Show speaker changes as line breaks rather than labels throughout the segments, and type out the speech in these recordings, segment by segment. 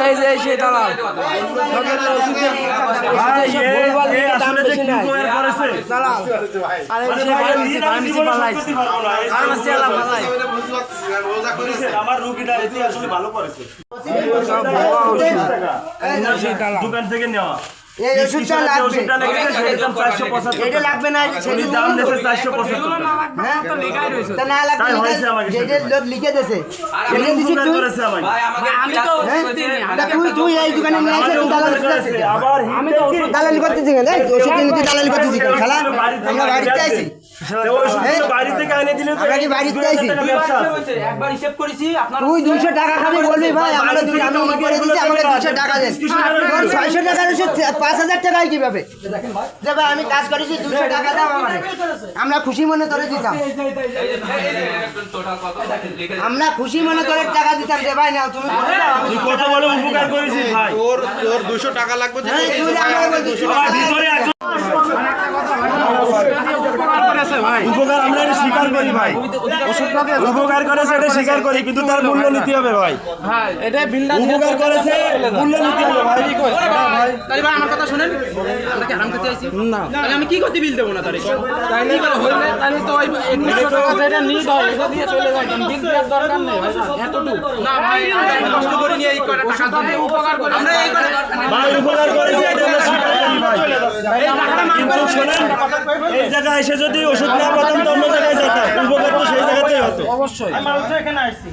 এই যে সেই দালাল সরকারের ওষুধের দাম বেশি নাই দালাল আরে সে ফার্মেসি পালাইছে ফার্মেসি আলা পালাই
আমার রোগীটা এতে আসলে ভালো করেছে
সব ভুয়া ওষুধ সেই দালাল
দোকান থেকে নেওয়া
এই ওষুধটা লাগবে
দাম 475
এটা লাগবে না
উনি দাম নেছে 475
হ্যাঁ তো লেখাই রইছে
তা না লাগবে
তাই হয়েছে আমাকে
যেটা লোক লিখে দিয়েছে
লিখে দিছি তুই করেছে আমাকে
আমি তো ওষুধ দিইনি
তা তুই এই দোকানে নিয়ে এসে দালাল করছিস
আবার
আমি তো ওষুধ
দালালি করতেছিস কেন ওষুধ কিনে তুই দালালি করতেছিস কেন শালা আমরা বাড়িতে আইছি
বাড়ি থেকে এনে দিলে তো
আমরা কি বাড়িতে আইছি
একবার হিসাব করেছি আপনার
তুই 200 টাকা খাবি বলবি ভাই আমরা আমি করে দিছি আমাকে 200 টাকা দেন তোর 600 টাকা রয়েছে 5000 টাকায় কিভাবে যে ভাই আমি কাজ করেছি 200 টাকা দাও আমারে আমরা খুশি মনে তোরে দিতাম আমরা খুশি মনে তোরে টাকা দিতাম যে ভাই নাও তুমি
তুই কত বড় উপকার করেছিস ভাই
তোর 200 টাকা লাগবে
তুই আমারে বলছিস
ভিতরে একজন উপকার আমরা এটা স্বীকার করি ভাই উপকার করেছে এটা স্বীকার করি কিন্তু তার মূল্য নিতে হবে ভাই
এটা বিলটা
উপকার করেছে মূল্য নিতে হবে ভাই
তাহলে ভাই আমার কথা শুনেন আমরা কি হারাম করতে আইছি না তাহলে আমি কি করতে বিল দেব না তারে তাইলে করে হইলে তাহলে তো ওই 100 টাকা যেটা নিই দাও এটা দিয়ে চলে যায় বিল দেওয়ার দরকার নেই ভাই এতটুকু না ভাই আমরা কষ্ট করে নিয়ে এই টাকা দিয়ে উপকার করি আমরা এই
ভাই উপকার করেছে এটা আমরা স্বীকার করি ভাই কিন্তু শোনেন এই জায়গায় এসে যদি ওষুধ না পেতাম তো অন্য জায়গায় যেতাম উপকার তো সেই জায়গাতেই হতো
অবশ্যই
আমি মানুষ এখানে আসছি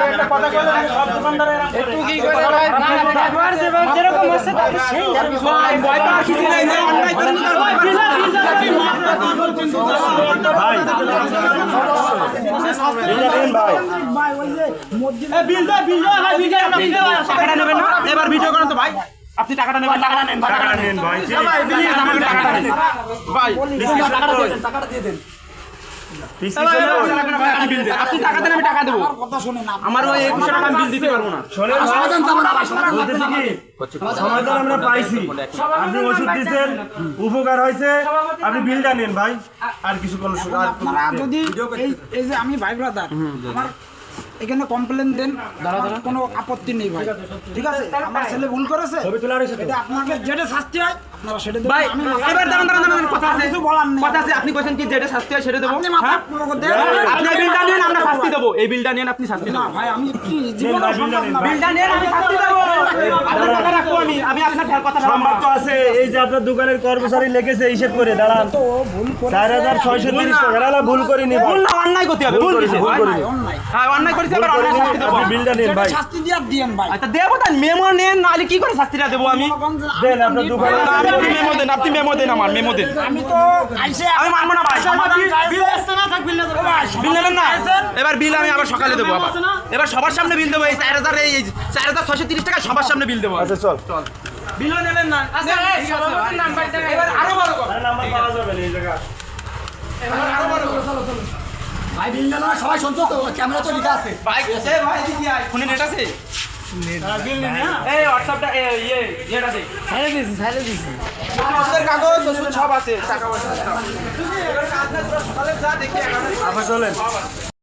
একটা কথা বলে সব দোকানদার এরকম করে
একটু কি করে ভাই ব্যবহার যেরকম আছে তাহলে সেই আর কিছু ভাই ভয় পাওয়ার কিছু নাই যে অন্যায় করে
ভাই এটা দেন ভাই
বিল দাও ভাই বিল দাও আমরা বিল দাও টাকাটা নেবেন না এবার ভিডিও করেন তো ভাই আপনি টাকাটা নেবেন টাকাটা নেন
টাকাটা নেন ভাই
ভাই প্লিজ আমাকে টাকাটা দেন ভাই টাকাটা দিয়ে দেন আপনি টাকা দেন আমি টাকা দেবো আমার ওই 2100 টাকা আমি বিল দিতে পারবো না
বলতেছি কি সমাধান আমরা পাইছি আপনি ওষুধ দিয়েছেন উপকার হয়েছে আপনি বিলটা নেন ভাই আর কিছু কোনো
আপনারা যদি এই যে আমি ভাই ব্রাদার আমার এখানে কমপ্লেন দেন কোনো আপত্তি নেই ভাই ঠিক আছে আমার ছেলে ভুল করেছে এটা আপনাকে যেটা শাস্তি হয় আপনারা সেটা দেবেন
ভাই
আমি
এবার দাঁড়ান কথা আছে
কিছু বলার নেই
কথা আছে আপনি কইছেন কি যেটা শাস্তি হয় সেটা দেবো
আপনি মাথা দেন
আপনি বিলটা নেন আমরা শাস্তি দেবো এই বিলটা নেন আপনি শাস্তি
না
দেবো
ভাই আমি কি জীবনে সম্ভব না ভাই।
বিলটা নেন আমি শাস্তি দেবো আপনার টাকা রাখবো আমি আপনার কথা রাখবো
সংবাদ তো আছে এই যে আপনার দোকানের কর্মচারী লিখেছে হিসেব করে দাঁড়ান
তো ভুল করে
4630 টাকা না ভুল করিনি ভাই
ভুল না অন্যায় করতে হবে ভুল করেছে
ভুল করিনি
হ্যাঁ অন্যায় করেছে এবার অন্যায় শাস্তি দেবো
আপনি বিলটা নেন
যেটা
ভাই
শাস্তি দিয়ে দিয়েন ভাই
আচ্ছা দেবো তাই মেমো নেন নাহলে কি করে শাস্তিটা দেবো আমি
দেন আপনার দোকানে
আপনি মেমো দেন আমার মেমো দেন
আমি তো আইসে
আমি মানবো না ভাই
বিল আসছে না থাক বিল না দেবো ভাই
বিল নেবেন না এবার বিল আমি আবার সকালে দেবো আবার এবার সবার সামনে বিল দেবো এই 4630 টাকা সবার সামনে বিল দেবো
আচ্ছা চল
বিলও নেবেন না আচ্ছা এবার আরো বড় কর
নাম্বার পাওয়া যাবে না এই জায়গা
ভাই বিল না সবাই শুনছো তো ক্যামেরা তো লিখা আছে
ভাই এসে ভাই দিদি আয় ফোনে নেট আছে
বিল নেন না
এই হোয়াটসঅ্যাপটা নেট আছে
ছাইলে দিছি
ওষুধের কাগজ ওষুধ সব আছে টাকা পয়সা সব
আবার চলেন